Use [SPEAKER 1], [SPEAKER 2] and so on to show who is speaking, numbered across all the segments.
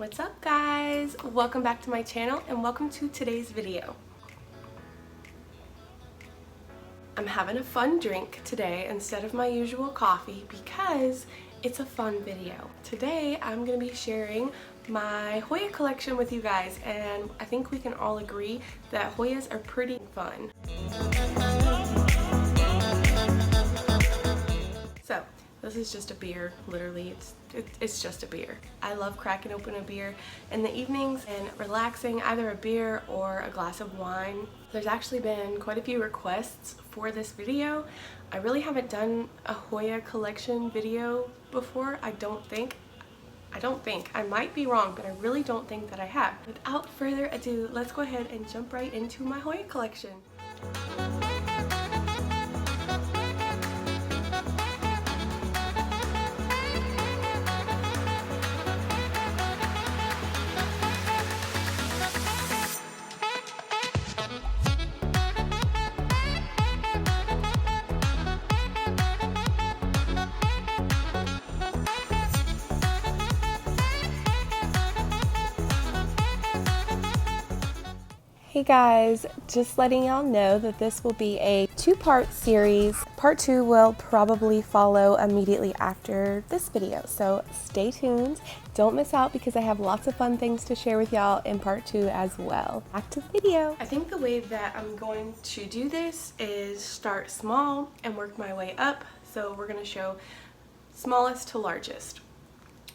[SPEAKER 1] What's up guys? Welcome back to my channel and welcome to today's video. I'm having a fun drink today instead of my usual coffee because it's a fun video. Today I'm going to be sharing my Hoya collection with you guys, and I think we can all agree that Hoyas are pretty fun. So this is just a beer, literally. It's just a beer. I love cracking open a beer in the evenings and relaxing, either a beer or a glass of wine. There's actually been quite a few requests for this video. I really haven't done a Hoya collection video before, I don't think. I might be wrong, but I really don't think that I have. Without further ado, let's go ahead and jump right into my Hoya collection. Hey guys, just letting y'all know that this will be a two-part series. Part 2 will probably follow immediately after this video, so stay tuned. Don't miss out because I have lots of fun things to share with y'all in part 2 as well. Back to the video. I think the way that I'm going to do this is start small and work my way up. So we're going to show smallest to largest.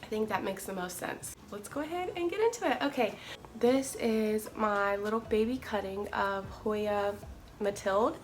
[SPEAKER 1] I think that makes the most sense. Let's go ahead and get into it. Okay, this is my little baby cutting of Hoya Matilde.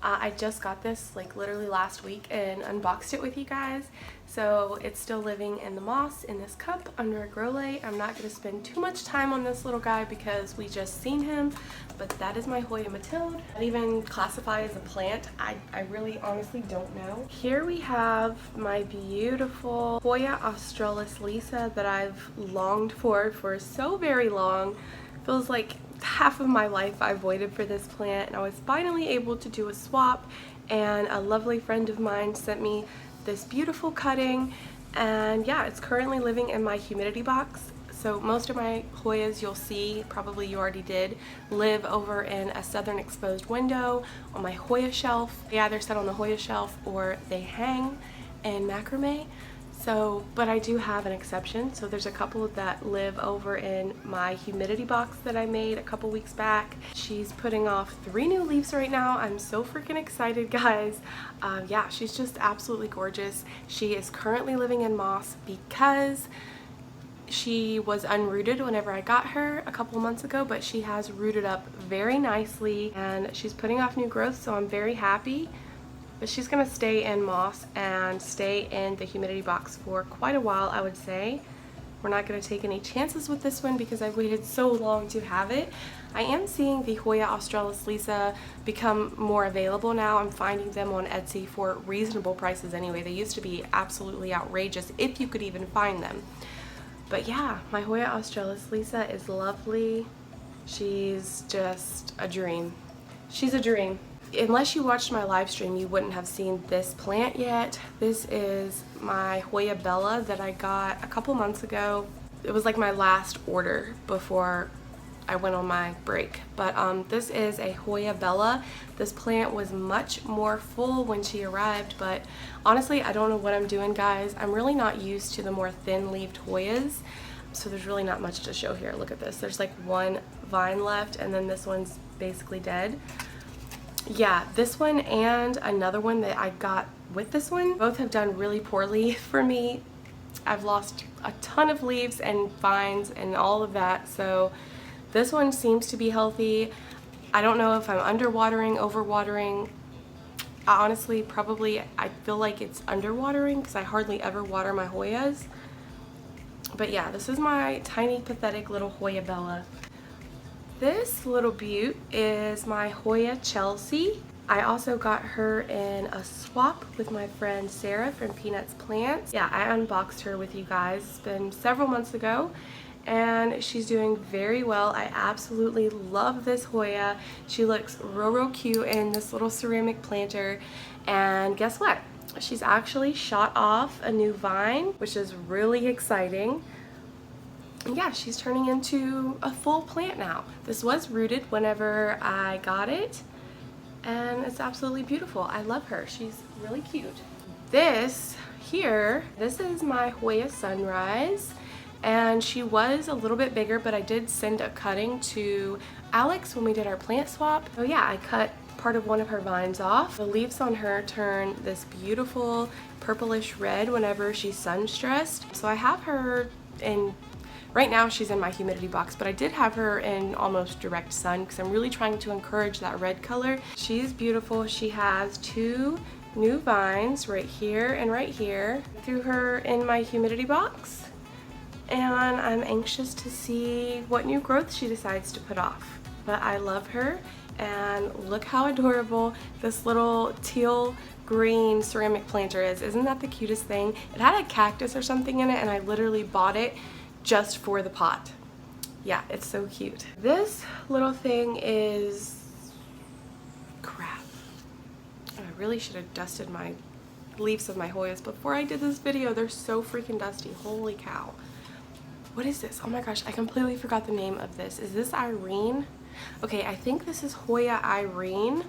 [SPEAKER 1] I just got this like literally last week and unboxed it with you guys. So it's still living in the moss in this cup under a grow light. I'm not going to spend too much time on this little guy because we just seen him, but that is my Hoya Matilde. Not even classify as a plant. I really honestly don't know. Here we have my beautiful Hoya Australis Lisa that I've longed for so very long. Feels like half of my life I've waited for this plant, and I was finally able to do a swap, and a lovely friend of mine sent me this beautiful cutting, and yeah, it's currently living in my humidity box. So most of my Hoyas, you'll see, probably you already did, live over in a southern exposed window on my Hoya shelf. They either sit on the Hoya shelf or they hang in macrame. So, but I do have an exception. So there's a couple that live over in my humidity box that I made a couple weeks back. She's putting off 3 new leaves right now. I'm so freaking excited, guys. Yeah, she's just absolutely gorgeous. She is currently living in moss because she was unrooted whenever I got her a couple months ago, but she has rooted up very nicely and she's putting off new growth, so I'm very happy. But she's going to stay in moss and stay in the humidity box for quite a while, I would say. We're not going to take any chances with this one because I've waited so long to have it. I am seeing the Hoya Australis Lisa become more available now. I'm finding them on Etsy for reasonable prices anyway. They used to be absolutely outrageous if you could even find them. But yeah, my Hoya Australis Lisa is lovely. She's just a dream. She's a dream. Unless you watched my live stream, you wouldn't have seen this plant yet. This is my Hoya Bella that I got a couple months ago. It was like my last order before I went on my break. But this is a Hoya Bella. This plant was much more full when she arrived, but honestly, I don't know what I'm doing, guys. I'm really not used to the more thin-leaved Hoyas, so there's really not much to show here. Look at this. There's like one vine left, and then this one's basically dead. Yeah, this one and another one that I got with this one both have done really poorly for me. I've lost a ton of leaves and vines and all of that, so this one seems to be healthy. I don't know if I'm underwatering, overwatering. Honestly, probably I feel like it's underwatering because I hardly ever water my Hoyas. But yeah, this is my tiny pathetic little Hoya Bella. This little beaut is my Hoya Chelsea. I also got her in a swap with my friend Sarah from Peanuts Plants. Yeah, I unboxed her with you guys. It's been several months ago and she's doing very well. I absolutely love this Hoya. She looks real cute in this little ceramic planter, and guess what? She's actually shot off a new vine, which is really exciting. And yeah, she's turning into a full plant now. This was rooted whenever I got it, and it's absolutely beautiful. I love her. She's really cute. This here, this is my Hoya Sunrise, and she was a little bit bigger, but I did send a cutting to Alex when we did our plant swap. So yeah, I cut part of one of her vines off. The leaves on her turn this beautiful purplish red whenever she's sun stressed. So I have her in, right now she's in my humidity box, but I did have her in almost direct sun because I'm really trying to encourage that red color. She's beautiful. She has 2 new vines right here and right here. Threw her in my humidity box, and I'm anxious to see what new growth she decides to put off. But I love her, and look how adorable this little teal green ceramic planter is. Isn't that the cutest thing? It had a cactus or something in it, and I literally bought it just for the pot. Yeah, it's so cute. This little thing is crap. I really should have dusted my leaves of my Hoyas before I did this video. They're so freaking dusty. Holy cow. What is this? Oh my gosh, I completely forgot the name of this. Is this Irene? Okay, I think this is Hoya Irene.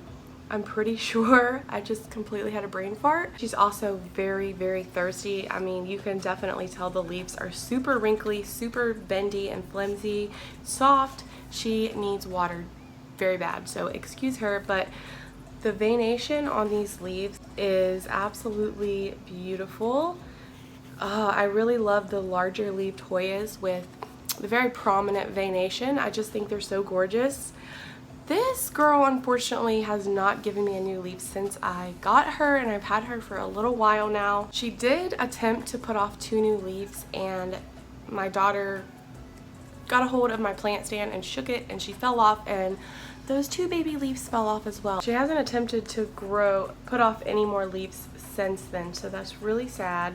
[SPEAKER 1] I'm pretty sure. I just completely had a brain fart. She's also very, very thirsty. I mean, you can definitely tell the leaves are super wrinkly, super bendy and flimsy, soft. She needs water very bad, so excuse her, but the veination on these leaves is absolutely beautiful. I really love the larger leaved Hoyas with the very prominent veination. I just think they're so gorgeous. This girl unfortunately has not given me a new leaf since I got her, and I've had her for a little while now. She did attempt to put off 2 new leaves, and my daughter got a hold of my plant stand and shook it, and she fell off, and those 2 baby leaves fell off as well. She hasn't attempted to put off any more leaves since then, so that's really sad.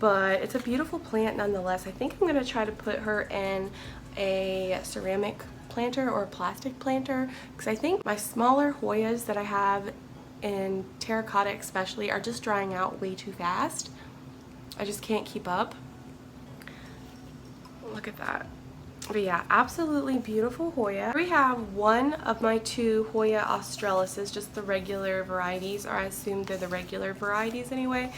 [SPEAKER 1] But it's a beautiful plant nonetheless. I think I'm going to try to put her in a ceramic planter or a plastic planter, because I think my smaller Hoyas that I have in terracotta especially are just drying out way too fast. I just can't keep up. Look at that. But yeah, absolutely beautiful Hoya. We have one of my 2 Hoya Australises, just the regular varieties, or I assume they're the regular varieties anyway.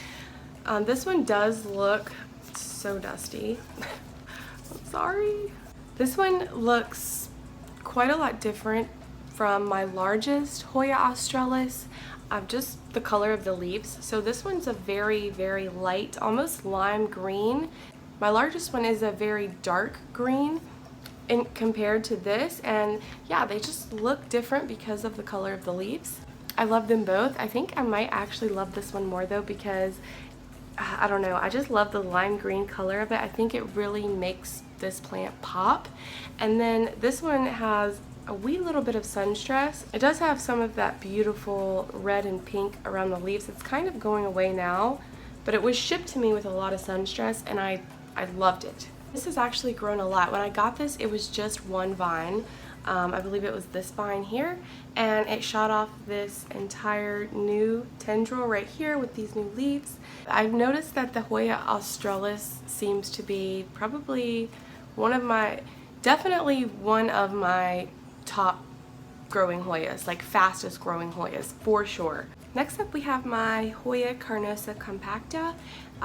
[SPEAKER 1] This one does look so dusty. I'm sorry. This one looks quite a lot different from my largest Hoya Australis, just the color of the leaves. So this one's a very, very light, almost lime green. My largest one is a very dark green compared to this, and yeah, they just look different because of the color of the leaves. I love them both. I think I might actually love this one more though, because I don't know, I just love the lime green color of it. I think it really makes this plant pop. And then this one has a wee little bit of sun stress. It does have some of that beautiful red and pink around the leaves. It's kind of going away now, but it was shipped to me with a lot of sun stress, and I loved it. This has actually grown a lot. When I got this, it was just 1 vine. I believe it was this vine here, and it shot off this entire new tendril right here with these new leaves. I've noticed that the Hoya Australis seems to be probably definitely one of my top growing Hoyas, like fastest growing Hoyas for sure. Next up we have my Hoya Carnosa compacta.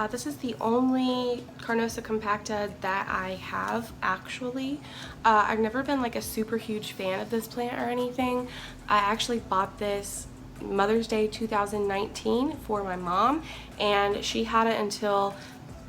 [SPEAKER 1] This is the only Carnosa compacta that I have actually. I've never been like a super huge fan of this plant or anything. I actually bought this Mother's Day 2019 for my mom, and she had it until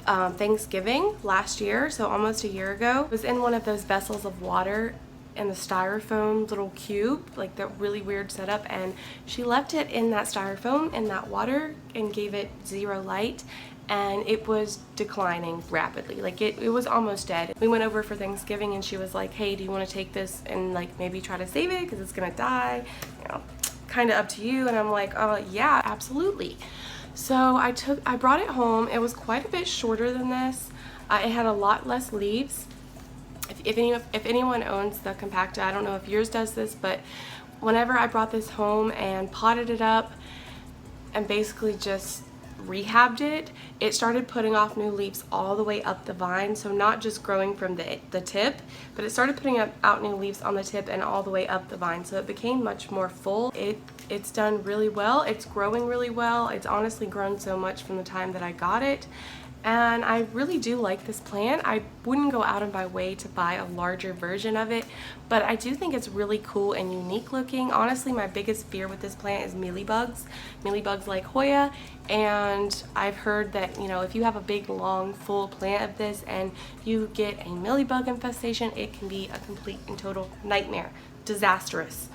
[SPEAKER 1] Thanksgiving last year, so almost a year ago. It was in one of those vessels of water in the styrofoam little cube, like that really weird setup, and she left it in that styrofoam in that water and gave it 0 light, and it was declining rapidly. Like it was almost dead. We went over for Thanksgiving and she was like, hey, do you want to take this and like maybe try to save it because it's gonna die, you know, kind of up to you. And I'm like, yeah, absolutely. So I brought it home. It was quite a bit shorter than this. It had a lot less leaves. If anyone owns the compacta, I don't know if yours does this, but whenever I brought this home and potted it up and basically just rehabbed it, it started putting off new leaves all the way up the vine. So not just growing from the tip, but it started putting out new leaves on the tip and all the way up the vine. So it became much more full. It's done really well. It's growing really well. It's honestly grown so much from the time that I got it. And I really do like this plant. I wouldn't go out of my way to buy a larger version of it, but I do think it's really cool and unique looking. Honestly, my biggest fear with this plant is mealybugs like Hoya. And I've heard that, you know, if you have a big, long, full plant of this and you get a mealybug infestation, it can be a complete and total nightmare, disastrous.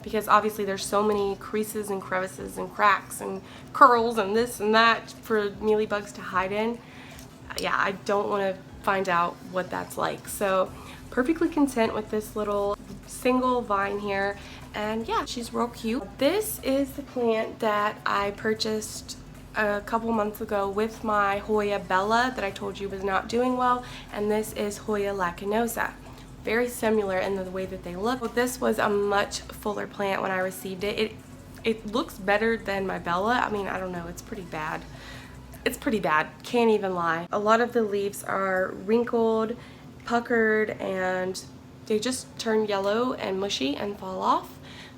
[SPEAKER 1] Because obviously there's so many creases and crevices and cracks and curls and this and that for mealybugs to hide in. Yeah, I don't want to find out what that's like. So perfectly content with this little single vine here. And yeah, she's real cute. This is the plant that I purchased a couple months ago with my Hoya Bella that I told you was not doing well. And this is Hoya Laneris. Very similar in the way that they look. This was a much fuller plant when I received it. It looks better than my Bella. I mean, I don't know, it's pretty bad. It's pretty bad, can't even lie. A lot of the leaves are wrinkled, puckered, and they just turn yellow and mushy and fall off.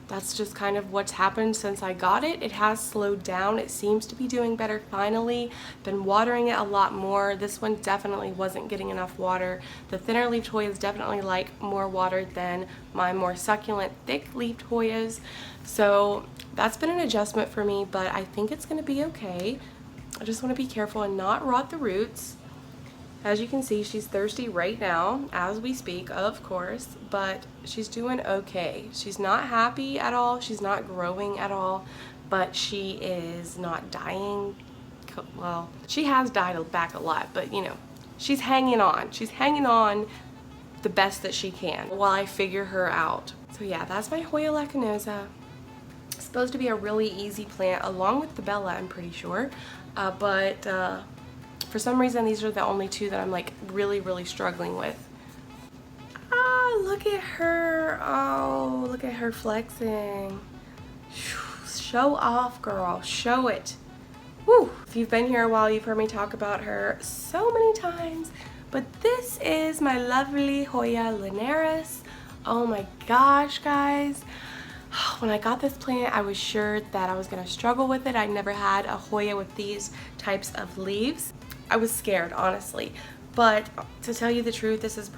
[SPEAKER 1] That's just kind of what's happened since I got it. It has slowed down. It seems to be doing better finally. Been watering it a lot more. This one definitely wasn't getting enough water. The thinner leafed Hoyas definitely like more water than my more succulent thick leafed Hoyas. So that's been an adjustment for me, but I think it's gonna be okay. I just wanna be careful and not rot the roots. As you can see, she's thirsty right now, as we speak, of course, but she's doing okay. She's not happy at all, she's not growing at all, but she is not dying. Well, she has died back a lot, but you know, she's hanging on. She's hanging on the best that she can while I figure her out. So yeah, that's my Hoya Laneris. It's supposed to be a really easy plant, along with the Bella, I'm pretty sure, but for some reason, these are the only two that I'm like really struggling with. Ah, look at her. Oh, look at her flexing. Show off, girl. Show it. Woo. If you've been here a while, you've heard me talk about her so many times. But this is my lovely Hoya Laneris. Oh my gosh, guys. When I got this plant, I was sure that I was going to struggle with it. I never had a Hoya with these types of leaves. I was scared, honestly, but to tell you the truth, this is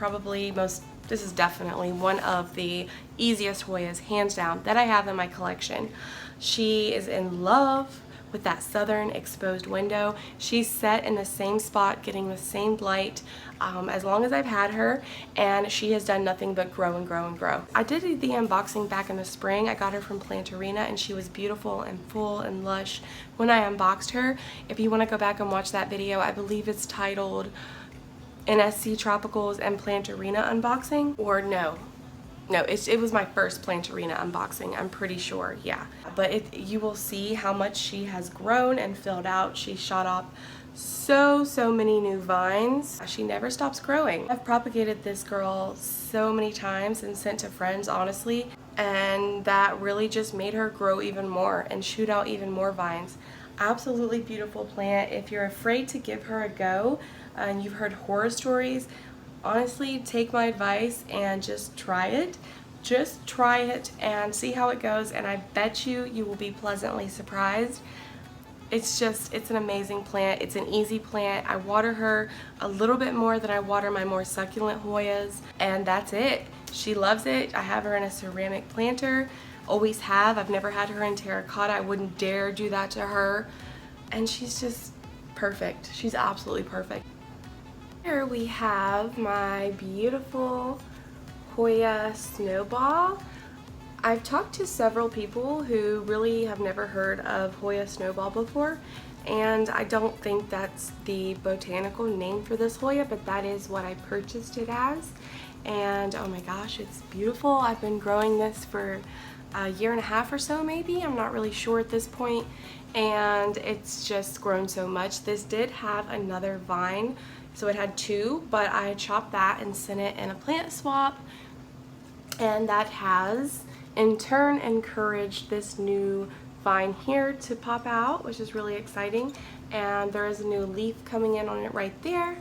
[SPEAKER 1] definitely one of the easiest Hoyas, hands down, that I have in my collection. She is in love with that southern exposed window. She's set in the same spot, getting the same light as long as I've had her, and she has done nothing but grow and grow and grow. I did the unboxing back in the spring. I got her from Plantarina, and she was beautiful and full and lush when I unboxed her. If you want to go back and watch that video, I believe it's titled NSC Tropicals and Plantarina Unboxing, or no, it was my first Plantarina unboxing, I'm pretty sure, yeah. But you will see how much she has grown and filled out. She shot up so many new vines. She never stops growing. I've propagated this girl so many times and sent to friends, honestly, and that really just made her grow even more and shoot out even more vines. Absolutely beautiful plant. If you're afraid to give her a go and you've heard horror stories, honestly, take my advice and just try it. Just try it and see how it goes, and I bet you will be pleasantly surprised. It's an amazing plant. It's an easy plant. I water her a little bit more than I water my more succulent Hoyas, and that's it. She loves it. I have her in a ceramic planter. Always have. I've never had her in terracotta. I wouldn't dare do that to her. And she's just perfect. She's absolutely perfect. Here we have my beautiful Hoya Snowball. I've talked to several people who really have never heard of Hoya Snowball before, and I don't think that's the botanical name for this Hoya, but that is what I purchased it as. And oh my gosh, it's beautiful. I've been growing this for a year and a half or so, maybe. I'm not really sure at this point, and it's just grown so much. This did have another vine, so it had two, but I chopped that and sent it in a plant swap, and that has in turn encouraged this new vine here to pop out, which is really exciting. and there is a new leaf coming in on it right there.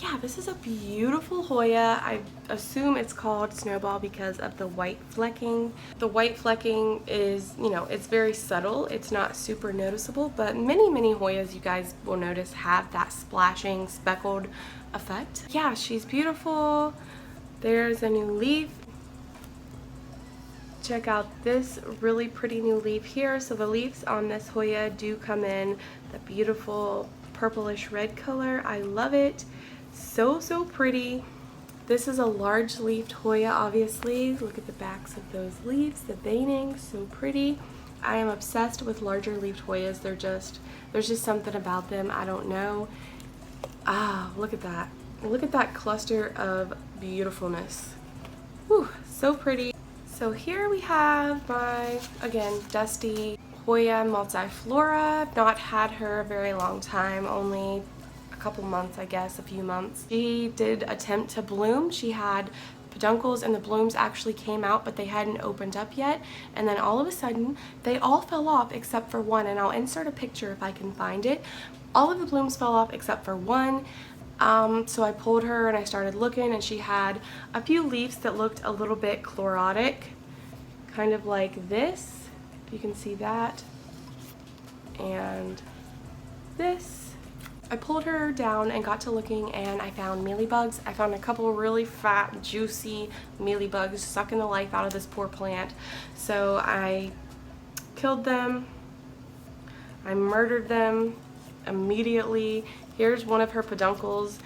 [SPEAKER 1] Yeah, this is a beautiful Hoya. I assume it's called Snowball because of the white flecking. The white flecking is, you know, it's very subtle. It's not super noticeable, but many Hoyas, you guys will notice, have that splashing speckled effect. Yeah, she's beautiful. There's a new leaf. Check out this really pretty new leaf here. So the leaves on this Hoya do come in the beautiful purplish red color. I love it. So pretty. This is a large leafed Hoya, obviously. Look at the backs of those leaves, the veining, so pretty. I am obsessed with larger leafed Hoyas. There's just something about them, I don't know. Ah, look at that. Look at that cluster of beautifulness. Whew, so pretty. So here we have my, again, dusty Hoya multiflora. I've not had her a very long time, only couple months, I guess, a few months. She did attempt to bloom. She had peduncles and the blooms actually came out, but they hadn't opened up yet, and then all of a sudden they all fell off except for one, and I'll insert a picture if I can find it. All of the blooms fell off except for one. So I pulled her and I started looking, and she had a few leaves that looked a little bit chlorotic, kind of like this, if you can see that, and this. I pulled her down and got to looking, and I found mealybugs. I found a couple really fat, juicy mealybugs sucking the life out of this poor plant. So I killed them. I murdered them immediately. Here's one of her peduncles.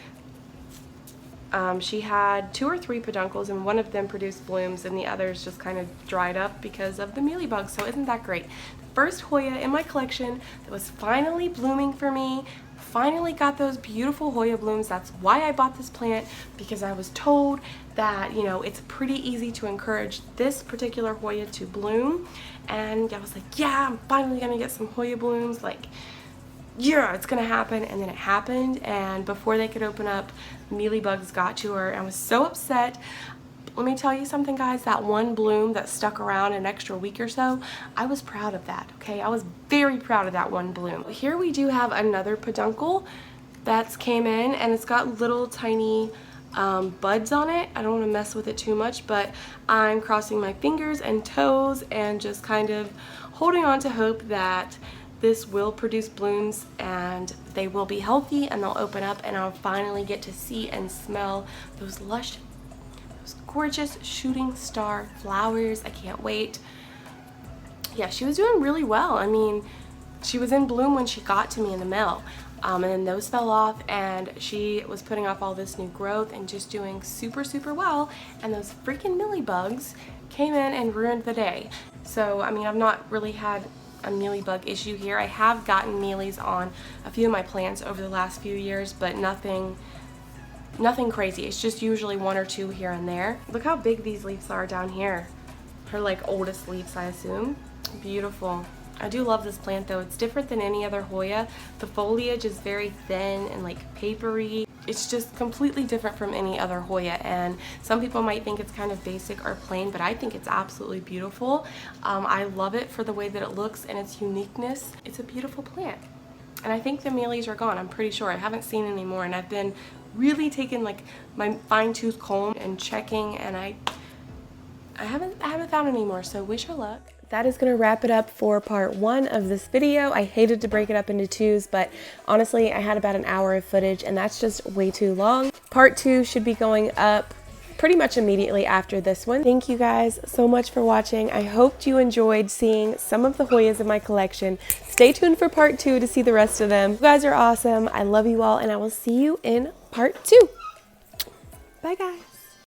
[SPEAKER 1] She had 2 or 3 peduncles, and one of them produced blooms and the others just kind of dried up because of the mealybugs. So isn't that great? The first Hoya in my collection that was finally blooming for me. Finally got those beautiful Hoya blooms. That's why I bought this plant, because I was told that, you know, it's pretty easy to encourage this particular Hoya to bloom, and I was like, yeah, I'm finally gonna get some Hoya blooms, like, yeah, it's gonna happen. And then it happened, and before they could open up, mealybugs got to her, and I was so upset. Let me tell you something, guys, that one bloom that stuck around an extra week or so, I was proud of that, okay? I was very proud of that one bloom. Here we do have another peduncle that's came in, and it's got little tiny buds on it. I don't want to mess with it too much, but I'm crossing my fingers and toes and just kind of holding on to hope that this will produce blooms and they will be healthy and they'll open up, and I'll finally get to see and smell those lush, gorgeous shooting star flowers. I can't wait. Yeah, she was doing really well. I mean, she was in bloom when she got to me in the mail, and then those fell off, and she was putting off all this new growth and just doing super well, and those freaking mealybugs came in and ruined the day. So I mean, I've not really had a mealybug issue here. I have gotten mealies on a few of my plants over the last few years, but nothing crazy. It's just usually 1 or 2 here and there. Look how big these leaves are down here. Her like oldest leaves, I assume. Beautiful. I do love this plant though. It's different than any other Hoya. The foliage is very thin and like papery. It's just completely different from any other Hoya, and some people might think it's kind of basic or plain, but I think it's absolutely beautiful. I love it for the way that it looks and its uniqueness. It's a beautiful plant. And I think the mealies are gone. I'm pretty sure. I haven't seen any more, and I've been really taking like my fine-tooth comb and checking, and I haven't found any more, so wish her luck. That is going to wrap it up for part 1 of this video. I hated to break it up into 2s, but honestly I had about an hour of footage and that's just way too long. Part 2 should be going up pretty much immediately after this one. Thank you guys so much for watching. I hoped you enjoyed seeing some of the Hoyas in my collection. Stay tuned for part 2 to see the rest of them. You guys are awesome. I love you all, and I will see you in part 2. Bye guys.